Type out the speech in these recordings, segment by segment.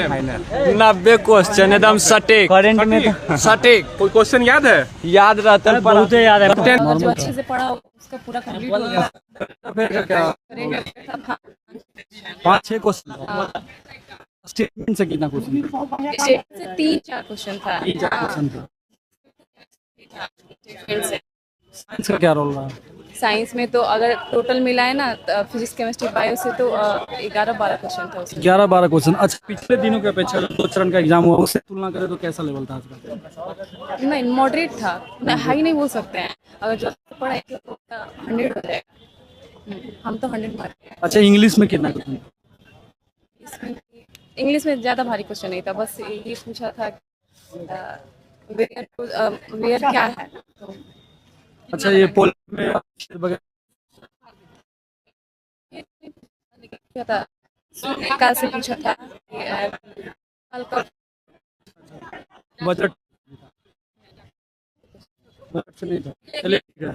90 question एकदम सटीक current में तो सटीक। कोई क्वेश्चन याद है? याद रहता है, बहुत याद है। जो अच्छे से पढ़ा उसका पूरा कंप्लीट हो गया। 5-6 क्वेश्चन स्टेटमेंट से कितना क्वेश्चन? से 3-4 क्वेश्चन था। साइंस का क्या रोल रहा है? साइंस में तो अगर टोटल मिलाए ना फिजिक्स केमिस्ट्री बायो से तो 11-12 क्वेश्चन था उसमें। 11-12 क्वेश्चन। अच्छा, पिछले दिनों की अपेक्षा 2 चरण का एग्जाम हुआ, उससे तुलना करें तो कैसा लेवल था आज का? नहीं, मॉडरेट था, हाई नहीं बोल सकते हैं। अगर जो पढ़ा 100 हो जाएगा। हम तो 100 मार्क। अच्छा, इंग्लिश में कितना क्वेश्चन? इंग्लिश में ज़्यादा भारी क्वेश्चन नहीं था, बस ये पूछा था वेयर क्या है। अच्छा, ये पोल में क्या था, सूर्यकाल से पूछा था। बजट से नहीं था। चलिए ठीक है।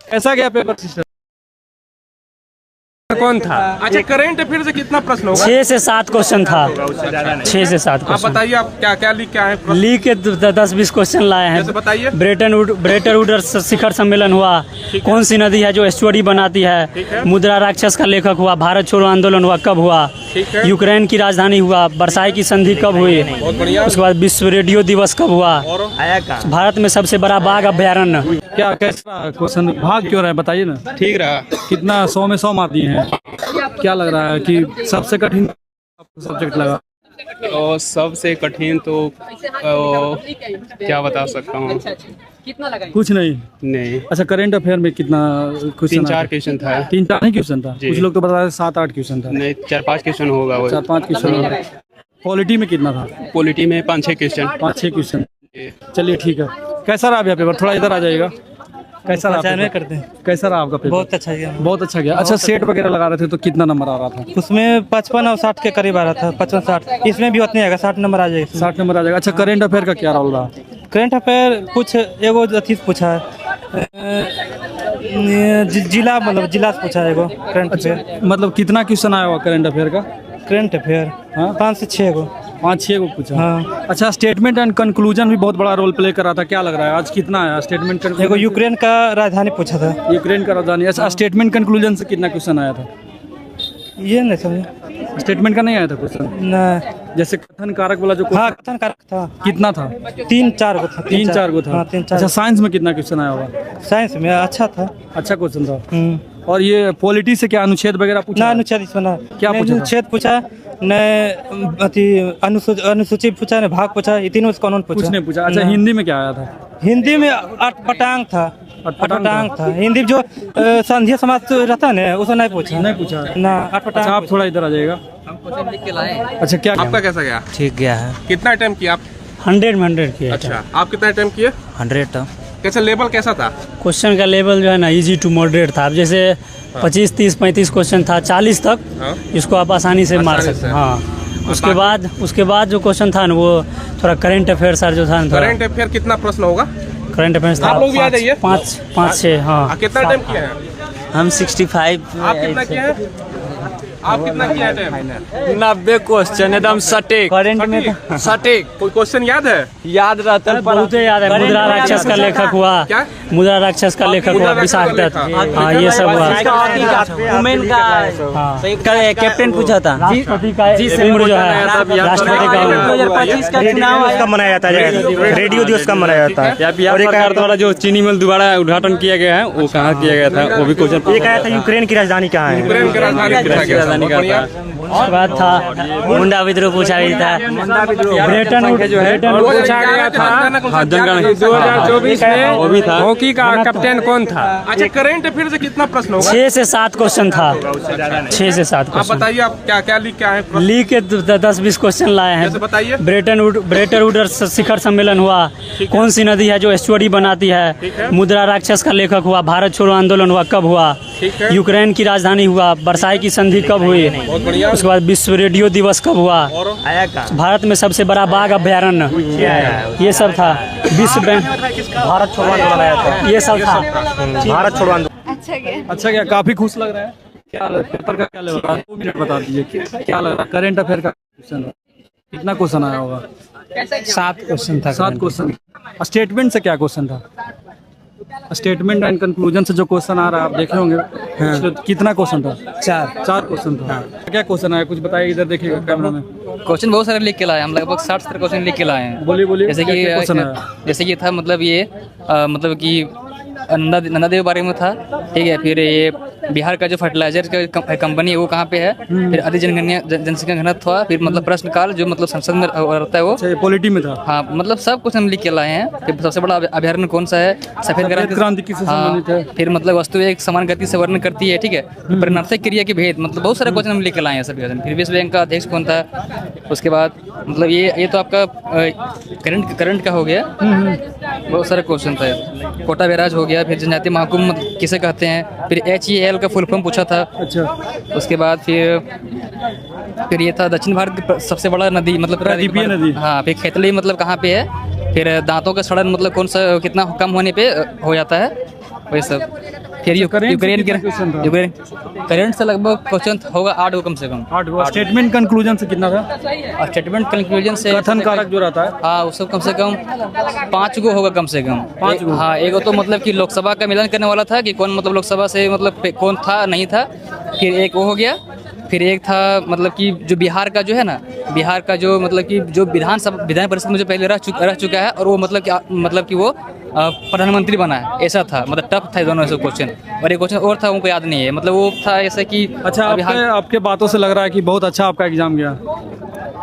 कैसा गया पेपर सिस्टम? कौन था? अच्छा, करंट अफेयर से कितना प्रश्न होगा? 6 से 7 क्वेश्चन था। 6 से 7 आप क्वेश्चन। बताइए, आप क्या क्या लिख के आए हैं? लीग के 10-20 क्वेश्चन लाए जैसे हैं। बताइए। ब्रेटन वुड्स शिखर सम्मेलन हुआ, कौन सी नदी है जो एस्चुअरी बनाती ठीक है? है। मुद्रा राक्षस का लेखक हुआ, भारत छोड़ो आंदोलन हुआ कब हुआ? ठीक है। यूक्रेन की राजधानी हुआ, वर्साई की संधि कब हुई? बहुत बढ़िया। उसके बाद विश्व रेडियो दिवस कब हुआ? और भारत में सबसे बड़ा बाघ अभ्यारण्य। क्या कैसा क्वेश्चन? भाग क्यों रहा है, बताइए ना। ठीक रहा। कितना 100 में 100 मार्क दिए हैं? क्या लग रहा है कि सबसे कठिन सब्जेक्ट लगा? और सबसे कठिन तो क्या बता सकता हूँ? कुछ नहीं। नहीं, अच्छा, करंट अफेयर में कितना क्वेश्चन? 3-4 क्वेश्चन था। 3-4 नहीं क्वेश्चन था। जी। कुछ लोग तो बता रहे 7-8 क्वेश्चन था। नहीं, 4-5 क्वेश्चन होगा वो। 4-5 क्वेश्चन। पॉलिटी में कितना था? पॉलिटी में 5-6 क्वेश्चन। 5-6 क्वेश्चन। चलिए ठीक है। कैसा रहा आपका पेपर? थोड़ा इधर आ जाइएगा। कैसा रहा पेपर? करते हैं। कैसा रहा आपका पेपर? बहुत अच्छा गया। बहुत अच्छा गया। अच्छा, सेट वगैरह लगा रहे थे तो कितना नंबर आ रहा था? उसमें 55 और 60 के करीब आ रहा था। 55-60। इसमें भी उतने आएगा, 60 नंबर आ जाएगा। 60 नंबर आ जाएगा। अच्छा, करंट अफेयर का क्या रोल रहा? करंट अफेयर कुछ एगो अथी से पूछा है, जिला मतलब जिला से पूछा है एगो करंट अफेयर। मतलब कितना क्वेश्चन आया हुआ करंट अफेयर का? करंट अफेयर हाँ? 5 से 6 गो। 5-6 को पूछा। हाँ। अच्छा, स्टेटमेंट एंड कंक्लूजन भी बहुत बड़ा रोल प्ले कर रहा था। क्या लग रहा है आज कितना आया स्टेटमेंट? एगो यूक्रेन का राजधानी पूछा था। यूक्रेन का राजधानी। अच्छा, स्टेटमेंट कंक्लूजन से कितना क्वेश्चन आया था? ये नहीं समझे। स्टेटमेंट का नहीं आया था क्वेश्चन? न, जैसे कथन कारक वाला जो हाँ, question कथन कारक था। कितना था? 3-4 गो था। 3-4 को था। हाँ, 3-4। अच्छा, साइंस में कितना क्वेश्चन आया होगा? साइंस में अच्छा था। अच्छा क्वेश्चन था। और ये पॉलिटी से क्या अनुच्छेद वगैरह पूछा? ना, अनुच्छेद इसमें ना। क्या पूछा था? अनुच्छेद पूछा न, अति अनुसूची पूछा न, भाग पूछा। ये तीनों से कानून कुछ पूछा। नहीं पूछा। अच्छा, ना। हिंदी में क्या आया था? हिंदी में अटपटांग था। अटपटांग अटपटांग था। हिंदी में जो संध्या समाज रहता है ना, उसको नहीं पूछा। नहीं पूछा। ना, अच्छा, अटपटांग। आप थोड़ा इधर आ जाइएगा। अच्छा, क्या आपका कैसा गया? ठीक गया है। कितना अटेम्प्ट किया आप? 100 में 100 किया। अच्छा, आप कितना अटेम्प्ट किए? 100 था। कैसा लेवल कैसा था? क्वेश्चन का लेवल जो है ना, इजी टू मॉडरेट था। अब जैसे 25, 30, 35 क्वेश्चन था, 40 तक हाँ। इसको आप आसानी से मार आसानी सकते से। हैं। हाँ। उसके बाद जो क्वेश्चन था ना, वो थोड़ा करंट अफेयर सर जो था ना, करंट अफेयर कितना प्रश्न होगा? करंट अफेयर्स था। आप लोग भी आ जाइए। 5-6। हाँ। कितना अटेम्प्ट किए हैं? हम 65। आप कितना किए हैं? आप कितना किया अटेम्प्ट? 90 क्वेश्चन एकदम सटीक करंट में तो सटीक। कोई क्वेश्चन याद है? याद रहता है, बहुत याद है। मुद्रा राक्षस का लेखक हुआ। क्या? मुद्रा राक्षस का लेखक हुआ, विशाख दत्त। हाँ, ये सब हुआ। वुमेन का कैप्टन पूछा था। राष्ट्रपति का उम्र जो है, राष्ट्रपति का 2025 का चुनाव उसका मनाया जाता है, रेडियो दिवस का मनाया जाता है। और एक आया द्वारा जो चीनी मिल दोबारा उद्घाटन किया गया है, वो कहाँ किया गया था, वो भी क्वेश्चन। एक आया था यूक्रेन की राजधानी कहाँ है। यूक्रेन की राजधानी पूछा गया था। बहुत बढ़िया। उसके बाद था मुंडा विद्रोह पूछा गया था। ब्रेटन जो है पूछा गया था। हाँ, दंगल 2024 में वो भी था। हॉकी का कप्तान कौन था? अच्छा, करंट अफेयर से कितना प्रश्न होगा? 6 से 7 क्वेश्चन था। 6 से 7 आप क्वेश्चन। बताइए, आप क्या क्या लिख के आए हैं? लीग के 10-20 क्वेश्चन लाए हैं। जैसे बताइए। ब्रेटन वुड्स शिखर सम्मेलन हुआ, कौन सी नदी है जो एस्चुअरी बनाती है? मुद्रा राक्षस का लेखक हुआ, भारत छोड़ो आंदोलन हुआ कब हुआ? ठीक है। यूक्रेन की राजधानी हुआ, वर्साई की संधि कब हुई? बहुत बढ़िया। उसके बाद विश्व रेडियो दिवस कब हुआ? और भारत में सबसे बड़ा बाघ अभ्यारण्य। ये सब था। विश्व बैंक, भारत छोड़ो आंदोलन आया था। ये सब था। भारत छोड़ो आंदोलन। अच्छा गया। अच्छा, क्या काफी खुश लग रहा है? क्या पेपर का क्या लेवल रहा? 2 मिनट बता दीजिए क्या लग रहा है करेंट अफेयर का क्वेश्चन? कितना क्वेश्चन आया होगा? 7 क्वेश्चन था। 7 क्वेश्चन। स्टेटमेंट से क्या क्वेश्चन था? स्टेटमेंट एंड कंक्लूजन से जो क्वेश्चन आ रहा है आप देखे होंगे। हाँ। कितना क्वेश्चन था? 4 क्वेश्चन था। हाँ। क्या क्वेश्चन आया कुछ बताइए, इधर देखिएगा कैमरा में। क्वेश्चन बहुत सारे लिख के लाए हम, लगभग 60-70 क्वेश्चन लिख के लाए हैं। बोलिए जैसे कि क्वेश्चन है? जैसे कि था मतलब ये मतलब कि नंदा देव बारे में था, ठीक है। फिर ये बिहार का जो फर्टिलाइजर का कंपनी है वो कहाँ पे है, फिर अधिक जनसंख्या घनत्व हुआ, फिर मतलब प्रश्न काल जो मतलब संसद में रहता है वो पॉलिटी में था। हाँ, मतलब सब कुछ हम लिख के लाए हैं। फिर सबसे बड़ा अभ्यारण्य कौन सा है? सफेद क्रांति किससे संबंधित है? फिर मतलब वस्तु एक समान गति से वर्णन करती है, ठीक है। परिणार्थक क्रिया के भेद, मतलब बहुत सारे क्वेश्चन हम लिख के लाए हैं सभी क्वेश्चन। फिर विश्व बैंक का अध्यक्ष कौन था? उसके बाद मतलब ये तो आपका करंट का हो गया। बहुत सारे क्वेश्चन था। कोटा बैराज हो गया। फिर जनजातीय महाकुंभ किसे कहते हैं? फिर HEL का फुल फॉर्म पूछा था। अच्छा। उसके बाद फिर ये था दक्षिण भारत की सबसे बड़ा नदी मतलब प्रायद्वीपीय नदी। हाँ। फिर खेतली मतलब कहाँ पे है? फिर दांतों का सड़न मतलब कौन सा कितना कम होने पे हो जाता है, वही सब। फिर यूक्रेन करंट से लगभग क्वेश्चन होगा 8 कम से कम। 8। स्टेटमेंट कंक्लूजन से कितना था? स्टेटमेंट कंक्लूजन से कथन कारक जो रहता है, हाँ वो सब कम से कम 5 गो होगा कम से कम। 5 गो। हाँ, एक तो मतलब कि लोकसभा का मिलान करने वाला था कि कौन मतलब लोकसभा से मतलब कौन था नहीं था। फिर एक वो हो गया। फिर एक था मतलब कि जो बिहार का जो है ना, बिहार का जो मतलब कि जो विधान परिषद में जो पहले रह चुका है और वो मतलब कि वो प्रधानमंत्री बना है, ऐसा था। मतलब टफ था दोनों ऐसे क्वेश्चन। और एक क्वेश्चन और था उनको याद नहीं है, मतलब वो था ऐसा कि अच्छा आपके बातों से लग रहा है कि बहुत अच्छा आपका एग्जाम गया।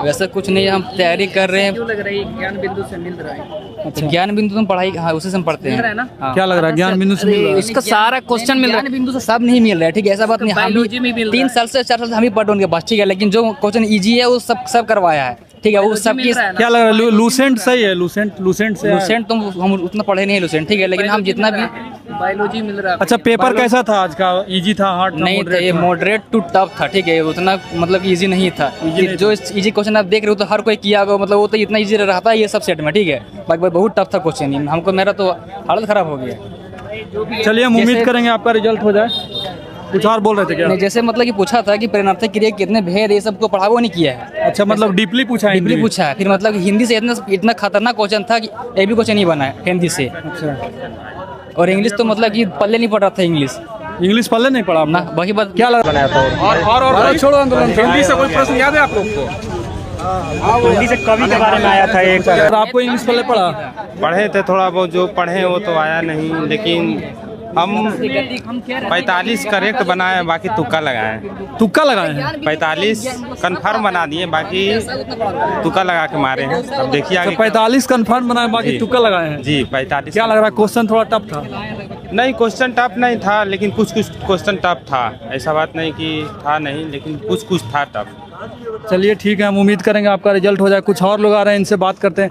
वैसा कुछ नहीं, हम तैयारी कर रहे हैं। क्यों लग रहा है ज्ञान बिंदु से मिल रहा है? अच्छा, ज्ञान बिंदु तो पढ़ाई, हाँ उसी से हम पढ़ते हैं ना। हाँ। क्या लग रहा है ज्ञान बिंदु से मिल रहा है? इसका सारा क्वेश्चन मिल रहा है, बिंदु से सब नहीं मिल रहा है, ठीक है। ऐसा बात नहीं, हम 3 साल से 4 साल से हम ही पढ़ उनके पास, ठीक है। लेकिन जो क्वेश्चन इजी है वो सब करवाया है, ठीक है। वो सबकी क्या लग रहा है? लूसेंट सही है? लूसेंट तो हम उतना पढ़े नहीं है लूसेंट, ठीक है। लेकिन हम जितना भी बायोलॉजी मिल रहा है। अच्छा, पेपर कैसा था आज का? इजी था, हार्ड था? नहीं था, ये मॉडरेट टू टफ था, ठीक है। उतना मतलब इजी नहीं था। जो इजी क्वेश्चन आप देख रहे हो तो हर कोई किया होगा, मतलब वो तो इतना इजी रहता है ये सब सेट में, ठीक है। बाकी बहुत टफ था क्वेश्चन, हमको मेरा तो हालत खराब हो गया। चलिए हम उम्मीद करेंगे आपका रिजल्ट हो जाए। कुछ और बोल रहे थे क्या? नहीं, जैसे मतलब कि पूछा था कि परिणार्थक क्रिया कितने भेद, ये सब को पढ़ावो नहीं किया है। अच्छा, मतलब डीपली पूछा है? डीपली पूछा है। फिर मतलब हिंदी से इतना खतरनाक क्वेश्चन था कि एक भी क्वेश्चन नहीं बना है हिंदी से। अच्छा। और इंग्लिश तो मतलब कि पल्ले नहीं पढ़ रहा था। इंग्लिश पढ़ले नहीं पढ़ा ना, वही बात। क्या लगा बनाया था? और छोड़ो आंदोलन। हिंदी से कोई प्रश्न याद है आप लोग को? हिंदी से कवि के बारे में आया था एक। आपको इंग्लिश पहले पढ़े थे थोड़ा बहुत, जो पढ़े वो तो आया नहीं। लेकिन हम 45 करेक्ट बनाए, बाकी तुक्का लगाए। तुक्का लगाए हैं? 45 कंफर्म बना दिए, बाकी तुक्का लगा के मारे हैं। अब देखिए आगे। 45 कंफर्म बनाए, बाकी तुक्का लगाए हैं जी। 45। क्या लग रहा है क्वेश्चन थोड़ा टफ था? नहीं, क्वेश्चन टफ नहीं था, लेकिन कुछ क्वेश्चन टफ था। ऐसा बात नहीं कि था नहीं, लेकिन कुछ था टफ। चलिए ठीक है, हम उम्मीद करेंगे आपका रिजल्ट हो जाए। कुछ और लोग आ रहे हैं, इनसे बात करते हैं।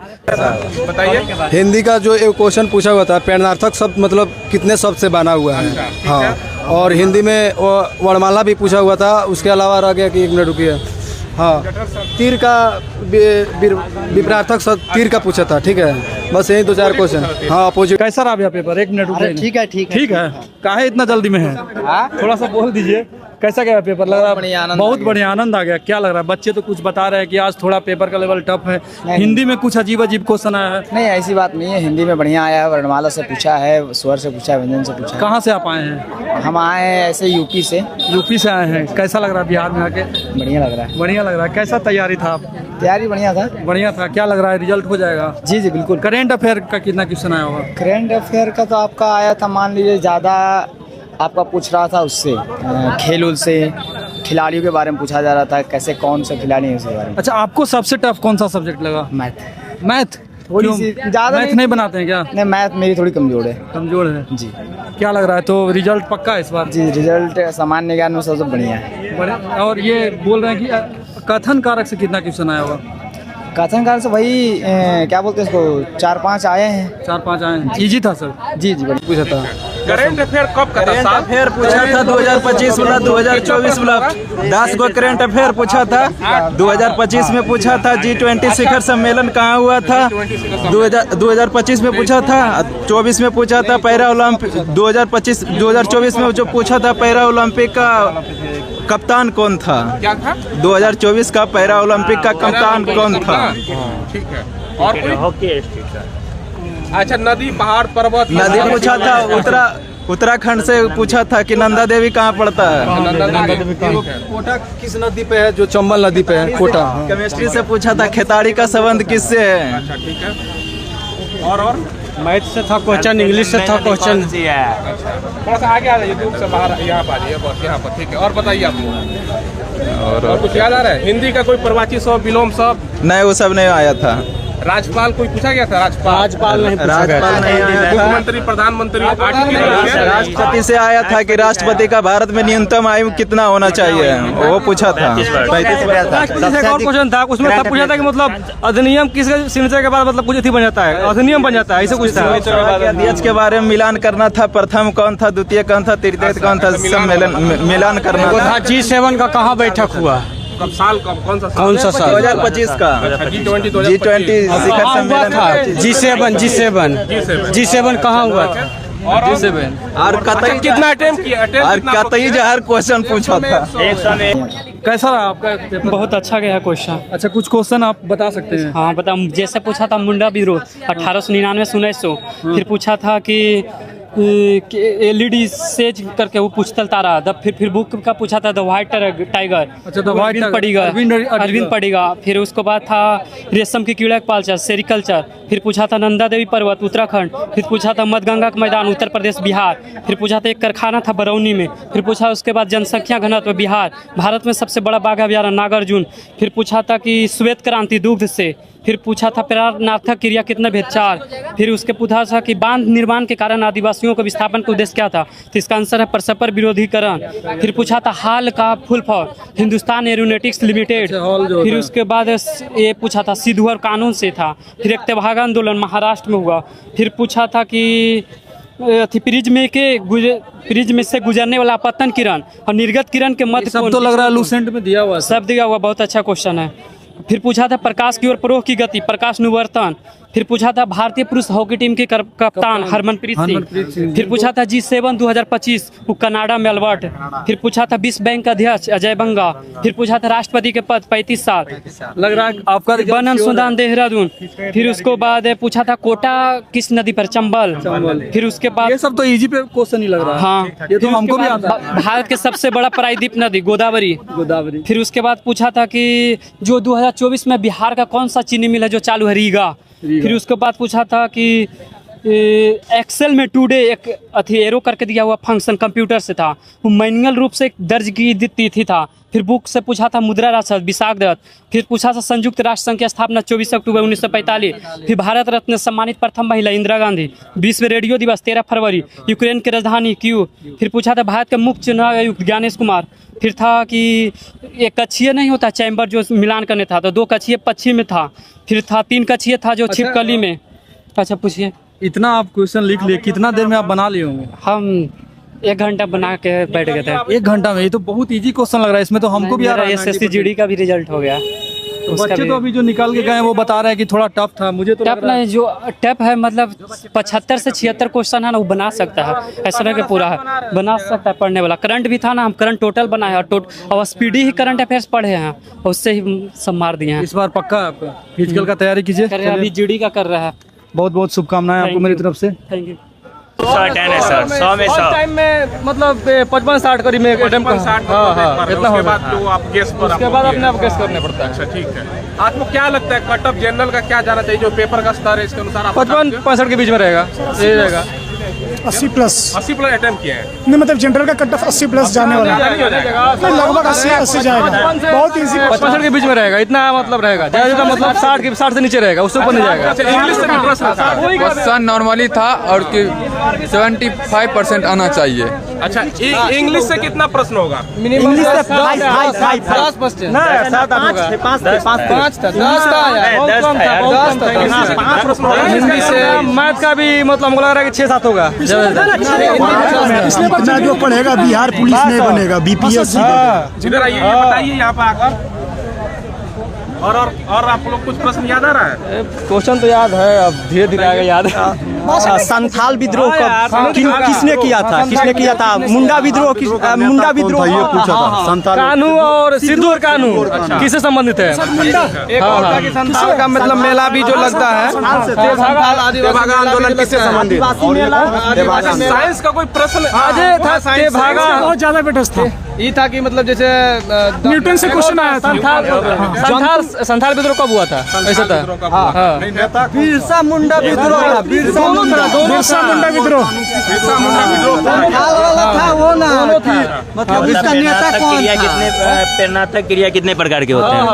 बताइए। हिंदी का जो एक क्वेश्चन पूछा हुआ था, प्रेरणार्थक शब्द मतलब कितने शब्द से बना हुआ है। हाँ, और हिंदी में वर्णमाला भी पूछा हुआ था। उसके अलावा रह गया कि 1 मिनट रुकिए। हाँ, तीर का विपरार्थक शब्द तीर का पूछा था, ठीक है। बस यही 2-4 क्वेश्चन। हाँ, अपोजिट। कैसा रहा भैया पेपर? 1 मिनट रुकिए। ठीक है। काहे इतना जल्दी में है? थोड़ा सा बोल दीजिए, कैसा गया पेपर? लग रहा है बहुत बढ़िया, आनंद आ गया। क्या लग रहा है? बच्चे तो कुछ बता रहे हैं कि आज थोड़ा पेपर का लेवल टफ है। हिंदी में कुछ अजीब क्वेश्चन आया है? नहीं, ऐसी बात नहीं है, हिंदी में बढ़िया आया है। वर्णमाला से पूछा है, स्वर से पूछा है, व्यंजन से पूछा है। कहाँ से आप आए हैं? हम आए हैं ऐसे यूपी से। यूपी से आए हैं। कैसा लग रहा है बिहार में आके? बढ़िया लग रहा है। बढ़िया लग रहा है। कैसा तैयारी था? तैयारी बढ़िया था। बढ़िया था। क्या लग रहा है रिजल्ट हो जाएगा? जी बिल्कुल। करेंट अफेयर का कितना क्वेश्चन आया होगा? करेंट अफेयर का तो आपका आया था, मान लीजिए ज़्यादा आपका पूछ रहा था उससे, खेल से, खिलाड़ियों के बारे में पूछा जा रहा था, कैसे कौन से खिलाड़ी हैं उसके बारे में। अच्छा, आपको सबसे टफ कौन सा सब्जेक्ट लगा? मैथ। थोड़ी सी ज़्यादा मैथ नहीं बनाते हैं क्या? नहीं, मैथ मेरी थोड़ी कमजोर है। कमजोर है जी। क्या लग रहा है? तो रिजल्ट पक्का है इस बार? जी, रिजल्ट सामान्य ज्ञान में सबसे बढ़िया है। और ये बोल रहे हैं कि कथन कारक से कितना क्वेश्चन आया होगा? कथन कारक से वही क्या बोलते हैं इसको, 4-5 आए हैं। 4-5 आए हैं। इजी था सर? जी बढ़िया पूछा था। करंट अफेयर कब का था करंट साहब? अफेयर पूछा था 2025 वाला, 2024 वाला 10 गो करंट अफेयर पूछा था। 2025 में पूछा था G20 शिखर सम्मेलन कहाँ हुआ था, 2025 में पूछा था। 24 में पूछा था पैरा ओलंपिक, 2024 में जो पूछा था पैरा ओलंपिक का कप्तान कौन था। क्या था? 2024 का पैरा ओलंपिक का कप्तान कौन था। ठीक है। और कोई? अच्छा, नदी पहाड़ पर्वत नदी पूछा था। उत्तराखंड से पूछा था कि नंदा देवी कहाँ पड़ता है। कोटा किस नदी पे है, जो चंबल नदी पे है कोटा। केमिस्ट्री से पूछा था खेताड़ी का संबंध किससे है। अच्छा, ठीक है। और मैथ से था क्वेश्चन, इंग्लिश से था क्वेश्चन। थोड़ा सा आगे आ जाइए, दूर से बाहर यहाँ पर आ जाइए, बस यहाँ पर। ठीक है, और बताइए आपको। और कुछ याद आ रहा है? हिंदी का कोई प्रवाची शब्द, विलोम शब्द? नहीं, वो सब नहीं आया था। राज्यपाल कोई पूछा गया था? राज्यपाल नहीं आया था। मुख्यमंत्री, प्रधानमत्री, राष्ट्रपति से आया था कि राष्ट्रपति का भारत में न्यूनतम आयु कितना होना चाहिए, वो पूछा था। 35 क्वेश्चन था उसमें, तब पूछा था कि मतलब अधिनियम किस सिग्नेचर के बाद मतलब कुछ अथी बन जाता है, अधिनियम बन जाता है, ऐसे कुछ था। अध्यक्ष के बारे में मिलान करना था, प्रथम कौन था, द्वितीय कौन था, तृतीय कौन था, सम्मेलन मिलान करना था। G7 का कहाँ बैठक हुआ, कब साल, कौन सा कौन सा साल? 2025 का G20 शिखर सम्मेलन था। G7 कहाँ हुआ था? और कतई कितना अटेम्प्ट किया? और कतई जहर क्वेश्चन पूछा था। कैसा रहा आपका पेपर? बहुत अच्छा गया क्वेश्चन। अच्छा, कुछ क्वेश्चन आप बता सकते हैं? हाँ बता, जैसे पूछा था मुंडा विरोध 1899 से 1900। फिर पूछा था कि LED सेज करके वो पूछता रहा। फिर बुक का पूछा था द व्हाइट टाइगर। अच्छा, द व्हाइट टाइगर, अरविंद पड़ेगा। फिर उसके बाद था रेशम की कीड़ा पालचर, सेरिकल्चर। फिर पूछा था नंदा देवी पर्वत, उत्तराखंड। फिर पूछा था मधगंगा का मैदान, उत्तर प्रदेश, बिहार। फिर पूछा था एक कारखाना था बरौनी में। फिर पूछा उसके बाद जनसंख्या घनत्व बिहार, भारत में सबसे बड़ा बाघ अभ्यारण्य नागार्जुन। फिर पूछा था कि श्वेत क्रांति दुग्ध से। फिर पूछा था प्राणार्थक क्रिया कितने भेद, 4। फिर उसके पूछा था कि बांध निर्माण के कारण आदिवासियों के विस्थापन का उद्देश्य क्या था, तो इसका आंसर है परस्पर विरोधीकरण। फिर पूछा था हाल का full form, Hindustan aeronautics limited. फिर उसके बाद ये पूछा था सिद्धू और कानून से था। फिर एक तेभागा आंदोलन महाराष्ट्र में हुआ। फिर पूछा था कि प्रिज्म में से गुजरने वाला आपतन किरण और निर्गत किरण के मध्य सब तो लग रहा है लूसेंट में दिया हुआ है। सब दिया हुआ, बहुत अच्छा क्वेश्चन है। फिर पूछा था प्रकाश की ओर प्रवाह की गति, प्रकाश अनुवर्तन। फिर पूछा था भारतीय पुरुष हॉकी टीम के कप्तान हरमनप्रीत सिंह। फिर पूछा था G7 2025 वो कनाडा में अल्बर्ट। फिर पूछा था विश्व बैंक अध्यक्ष अजय बंगा। फिर पूछा था राष्ट्रपति के पद 35 साल लग रहा है आपका। वन अनुसंधान देहरादून। फिर उसको बाद पूछा था कोटा किस नदी पर, चंबल। फिर उसके बाद ये सब तो इजी पे क्वेश्चन ही लग रहा है। हाँ, ये तो हमको भी आता है। भारत के सबसे बड़ा प्रायद्वीप नदी गोदावरी। फिर उसके बाद पूछा था कि जो 2024 में बिहार का कौन सा चीनी मिल है जो चालू है, रीगा। फिर उसके बाद पूछा था कि एक्सेल में टुडे एक एरो करके दिया हुआ फंक्शन कंप्यूटर से था, वो मैनुअल रूप से दर्ज की तिथि था। फिर बुक से पूछा था मुद्रा राष्ट्र विशाख दत्त। फिर पूछा था संयुक्त राष्ट्र संघ की स्थापना 24 अक्टूबर 1945। फिर भारत रत्न सम्मानित प्रथम महिला इंदिरा गांधी। विश्व रेडियो दिवस 13 फरवरी, यूक्रेन की राजधानी क्यू। फिर पूछा था भारत के मुख्य चुनाव आयुक्त ज्ञानेश कुमार। फिर था कि एक कक्षीय नहीं होता चैम्बर जो मिलान करने था, तो 2 कक्षीय पश्चिम में था। फिर था 3 कक्षीय था जो छिपकली में। अच्छा पूछिए। इतना आप क्वेश्चन लिख लिए, कितना देर में आप बना लिए होंगे? हम 1 घंटा बना के बैठ गए थे। 1 घंटा में? ये तो बहुत इजी क्वेश्चन लग रहा है, इसमें तो हमको भी आ रहा है। SSC GD का भी रिजल्ट हो गया। तो बच्चे तो अभी जो निकल के गए वो बता रहे हैं कि थोड़ा टफ था। मुझे तो टफ नहीं, जो टफ है मतलब 75 से 76 क्वेश्चन है ना, वो बना सकता है। ऐसा नहीं कि पूरा है, बना सकता है पढ़ने वाला। करंट भी था ना, हम करंट टोटल बनाए और स्पीडी ही करंट अफेयर्स पढ़े हैं, उससे ही सब मार दिए हैं। इस बार पक्का है आपका? फिजिकल का तैयारी कीजिए। अभी GD का कर रहा है। बहुत बहुत शुभकामनाएं आपको मेरी तरफ से। Thank you. 100 है सर, 100 में 100 टाइम में मतलब 55-60 करीब में अटेम्प्ट। हाँ, इतना हो बाद तो आप गेस पर, उसके बाद अपने आप गेस करने पड़ता है। अच्छा ठीक है। आपको क्या लगता है कट ऑफ जनरल का क्या जाना चाहिए, जो पेपर का स्तर है इसके अनुसार? 55-65 के बीच में रहेगा, यही रहेगा। 80 प्लस अटेम्प्ट किया है। नहीं मतलब जनरल का कट ऑफ 80 प्लस जाने वाला है, लगभग 80 जाएगा। बहुत इजी, 55 के बीच में रहेगा, इतना मतलब रहेगा। ज़्यादा मतलब 60 से नीचे रहेगा, उससे ऊपर नहीं जाएगा। इंग्लिश से भी प्रश्न था? क्वेश्चन नॉर्मली था और 75% आना चाहिए। अच्छा, इंग्लिश से कितना प्रश्न होगा? इंग्लिश से 10% ना, 5 हिंदी से मैथ का भी मतलब हमको लग रहा है कि 6-7 होगा। इसलिए बच्चा जो पढ़ेगा बिहार पुलिस नहीं बनेगा, बीपीएससी। इधर आइए, ये बताइए यहाँ पर आकर। और आप लोग कुछ प्रश्न याद आ रहा है? क्वेश्चन तो याद है, अब धीरे धीरे आगे याद है। संथाल विद्रोह किसने किया था? मुंडा विद्रोह ये पूछा था संथाल कानू और सिद्धू और कानू किससे संबंधित है? संथाल का मतलब मेला भी जो लगता है, तेभागा आंदोलन किससे संबंधित? साइंस का कोई प्रश्न अजय था, तेभागा बहुत ज्यादा बेटस था। ये था कि मतलब जैसे न्यूटन से क्वेश्चन आया था। संथाल विद्रोह कब हुआ था? ऐसा था बिरसा मुंडा विद्रोह, बिरसा मुंडा विद्रोह था वो ना, मतलब इसका नेता कौन था? प्रेरणात्मक क्रिया कितने प्रकार के होते हैं?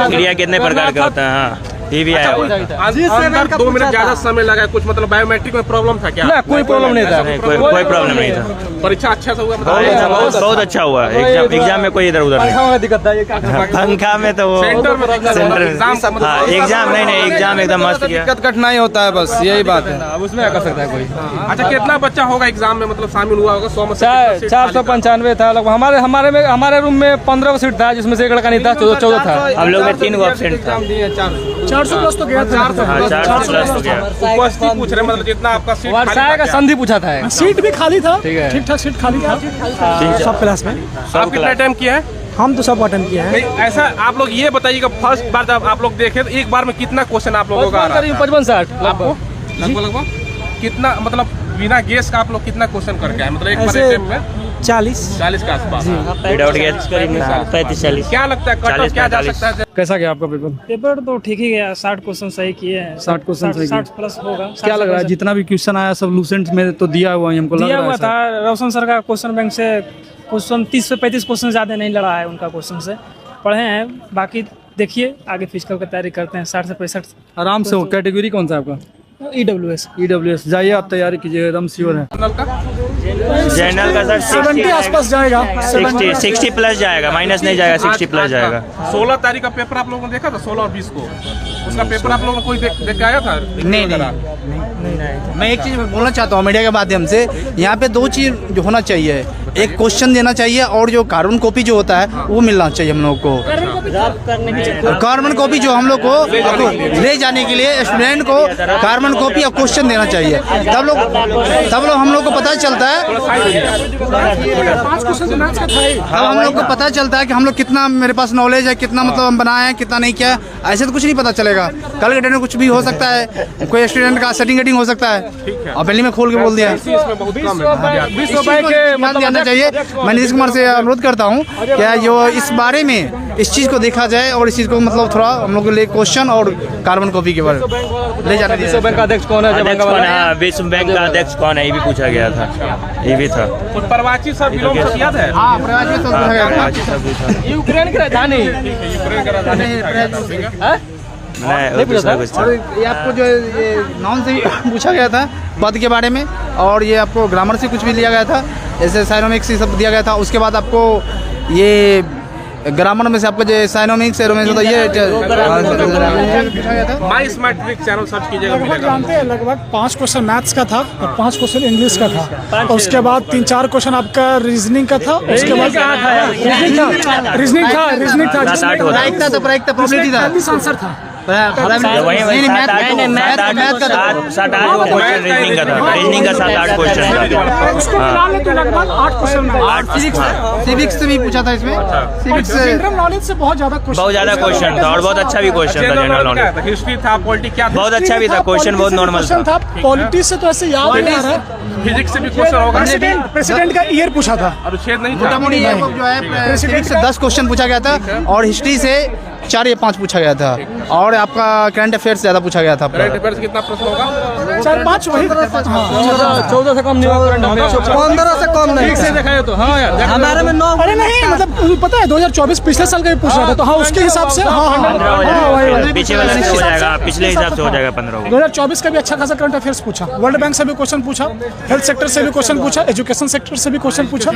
क्रिया कितने प्रकार के होते हैं? हाँ, ये भी आया। अंदर 2 मिनट ज्यादा समय लगा, कुछ मतलब बायोमेट्रिक में प्रॉब्लम था क्या? ना, कोई प्रॉब्लम नहीं था, कोई प्रॉब्लम नहीं था। परीक्षा अच्छा से हुआ? बहुत अच्छा हुआ। एग्जाम में कोई इधर उधर नहीं। दिक्कत है पंखा में तो वो सेंटर में एग्जाम नहीं, एग्जाम एकदम मस्त गया। दिक्कत कठिनाई होता है, बस यही बात है। अब उसमें क्या कर सकता है कोई? अच्छा, कितना बच्चा होगा एग्जाम में मतलब शामिल हुआ होगा? 495 था लगभग। हमारे रूम में 15 सीट था, जिसमें से एक लड़का नहीं था, 14 था। हम लोग में 3 एब्सेंट था। 400 प्लस तो गया था। 400 प्लस हो गया। उपस्थिति पूछ रहे, मतलब जितना आपका सीट वर्षा का संधि पूछा था। सीट भी खाली था, ठीक ठाक सीट खाली था सब क्लास में। आप कितना टाइम किया है? हम तो सब अटेंड किए हैं। ऐसा आप लोग ये बताइए कि फर्स्ट बार जब आप लोग देखे तो एक बार में कितना क्वेश्चन आप लोगों का आ रहा है? 55-60 लगभग कितना, मतलब बिना गेस का आप लोग कितना क्वेश्चन करके आए? मतलब एक बार में 40 के आसपास। Without guess 35-40। क्या लगता है कट ऑफ क्या जा सकता है? कैसा गया आपका पेपर? पेपर तो ठीक ही गया, 60 क्वेश्चन सही किए हैं। 60 क्वेश्चन सही 60 प्लस होगा। क्या लग रहा है, जितना भी क्वेश्चन आया सब लूसेंट में तो दिया हुआ है हमको? दिया हुआ था। रोशन सर का क्वेश्चन बैंक से क्वेश्चन 30 से 35 क्वेश्चन ज़्यादा नहीं लड़ा है उनका क्वेश्चन से, पढ़े हैं। बाकी देखिए आगे फिजिकल की तैयारी करते हैं। 60 से 65 आराम से हो। कैटेगरी कौन सा आपका? EWS। जाइए आप तैयारी कीजिए, एकदम श्योर है। जनरल का सर 70 आसपास जाएगा। 60 प्लस जाएगा, माइनस नहीं जाएगा, 60 प्लस जाएगा। 16 तारीख का पेपर आप लोगों ने देखा था? 16 और 20 को उसका पेपर आप लोगों ने कोई देख के आया था? नहीं। मैं एक चीज़ बोलना चाहता हूँ मीडिया के माध्यम से, यहाँ पे 2 चीज़ जो होना चाहिए, एक क्वेश्चन देना चाहिए और जो कार्बन कॉपी जो होता है वो मिलना चाहिए हम लोग को। कार्बन कॉपी जो हम लोग को ले जाने के लिए स्टूडेंट को कार्बन कॉपी और क्वेश्चन देना चाहिए, तब लोग हम लोग को पता चलता है, तब हम लोग को पता चलता है कि हम लोग कितना, मेरे पास नॉलेज है, कितना मतलब हम बनाए हैं, कितना नहीं किया। ऐसे तो कुछ नहीं पता चलेगा। कल के डेट में कुछ भी हो सकता है, कोई स्टूडेंट का सेटिंग हो सकता है। और पहले में खोल के बोल दिया। विश्व बैंक के चाहिए। मैं नीतीश कुमार से अनुरोध करता हूँ क्या जो इस बारे में इस चीज़ को देखा जाए और इस चीज़ को मतलब थोड़ा हम लोग के लिए क्वेश्चन और कार्बन कॉपी के बारे में ले जाने। विश्व बैंक का अध्यक्ष कौन है? विश्व बैंक का अध्यक्ष कौन है, ये भी पूछा गया था। ये भी था। प्रवासी सब विलोम सब याद है? हाँ, प्रवासी सब यूक्रेन की राजधानी। नहीं पूछा था। और ये आपको जो ये नाउन से पूछा गया था पद के बारे में, और ये आपको ग्रामर से कुछ भी लिया गया था, जैसे साइनोमिक्स से सब दिया गया था। उसके बाद आपको ये ग्रामर में से आपको जो साइनोमिक्स होता है ये माई स्मार्ट ट्रिक चैनल सर्च कीजिएगा, मिलेगा। जानते हैं लगभग 5 क्वेश्चन मैथ्स का था और 5 क्वेश्चन इंग्लिश का था। और उसके बाद 3-4 क्वेश्चन आपका रीजनिंग का था। उसके बाद रीजनिंग था प्रायिकता प्रोबेबिलिटी था, आंसर था। सिविक्स से भी पूछा था इसमें। जनरल नॉलेज से बहुत ज्यादा क्वेश्चन था और बहुत अच्छा भी क्वेश्चन था। जनरल नॉलेज, हिस्ट्री था, पॉलिटिक्स क्या बहुत अच्छा भी था, क्वेश्चन बहुत नॉर्मल था। पॉलिटिक्स से तो ऐसे याद नहीं आ रहा। फिजिक्स से भी क्वेश्चन होगा। प्रेसिडेंट का ईयर पूछा था, अनुच्छेद नहीं था। मोटा-मोटी जो है सिविक्स से 10 क्वेश्चन पूछा गया था और हिस्ट्री से 4 या 5 पूछा गया था, और आपका करंट अफेयर्स ज्यादा पूछा गया था। करंट अफेयर्स कितना प्रश्न होगा? 4-5 वही। 14 से कम नहीं होगा। 15 से कम नहीं। ठीक से देखा तो हाँ यार, हमारे में 9। अरे नहीं, मतलब पता है 2024 पिछले साल का भी पूछ रहा था, तो हाँ उसके हिसाब से हाँ पीछे वाला से हो जाएगा, पिछले हिसाब से हो जाएगा 15 को। 2024 का भी अच्छा खासा करंट अफेयर्स पूछा, वर्ल्ड बैंक से भी क्वेश्चन पूछा, हेल्थ सेक्टर से भी क्वेश्चन पूछा, एजुकेशन सेक्टर से भी क्वेश्चन पूछा,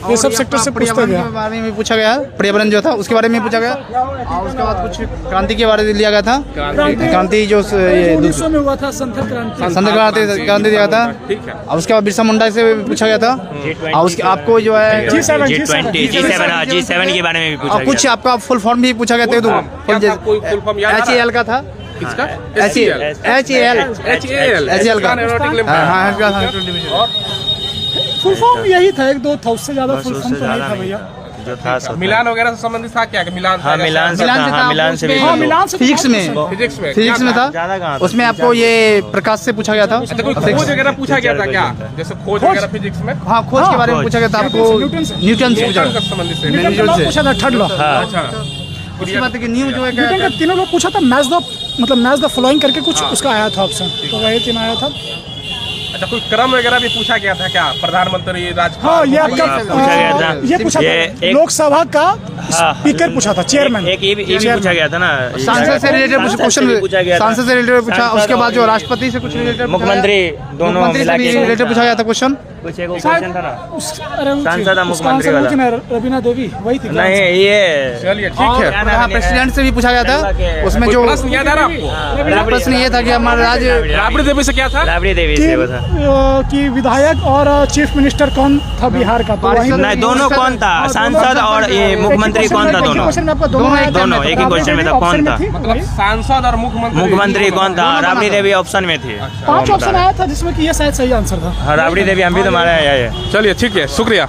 ये सब सेक्टर से पूछते गया। बारे में पूछा गया, पर्यावरण जो था उसके बारे में पूछा गया, और उसके बाद कुछ क्रांति के बारे में लिया गया था। क्रांति जो 1900 में हुआ था, संथ क्रांति दिया था। और उसके बाद बिरसा मुंडा से पूछा गया था। और उसके आपको जो है G7 के बारे में भी पूछा, कुछ आपका फुल फॉर्म भी पूछा गया था। HAL का था, HAL का, फुल फॉर्म यही था, 1-2 था, उससे ज्यादा फुल फॉर्म तो नहीं था भैया। जो था मिलान वगैरह से संबंधित था क्या? मिलान हाँ, मिलान से फिजिक्स में था। उसमें आपको ये प्रकाश से पूछा गया था। कोई खोज वगैरह पूछा गया था क्या? जैसे खोज वगैरह फिजिक्स में? हाँ, खोज के बारे में पूछा गया था आपको, न्यूटन से पूछा था, थर्ड लॉ। उसके बाद न्यू जो है न्यूटन का तीनों लोग पूछा था, मैच द फॉलोइंग करके कुछ उसका आया था ऑप्शन, तो वही 3 आया था। अच्छा, कोई क्रम वगैरह भी पूछा गया था क्या? प्रधानमंत्री, राज्यपाल? हाँ, ये आपका पूछा गया था, ये पूछा था, लोकसभा का स्पीकर पूछा था, चेयरमैन। एक ये भी पूछा गया था ना, सांसद से रिलेटेड क्वेश्चन पूछा गया, सांसद से रिलेटेड पूछा। उसके बाद जो राष्ट्रपति से कुछ रिलेटेड, मुख्यमंत्री दोनों मिला के रिलेटेड पूछा गया था क्वेश्चन। कुछ एक क्वेश्चन था ना, सांसद मुख्यमंत्री वाला, रवीना देवी वही थी। नहीं ये चलिए ठीक है। प्रेसिडेंट से भी पूछा गया था। उसमें जो प्रश्न याद आ रहा आपको? प्रश्न ये था कि हमारा राज्य राबड़ी देवी से क्या था? राबड़ी देवी से था कि विधायक और चीफ मिनिस्टर कौन था बिहार का? नहीं, दोनों कौन था, सांसद और ये मुख्यमंत्री कौन था? दोनों एक ही क्वेश्चन में था, कौन था? मतलब सांसद और मुख्यमंत्री कौन था? राबड़ी देवी ऑप्शन में थी। 5 ऑप्शन आया था जिसमें कि ये शायद सही आंसर था। राबड़ी देवी हम भी तो हमारा है। चलिए ठीक है, शुक्रिया।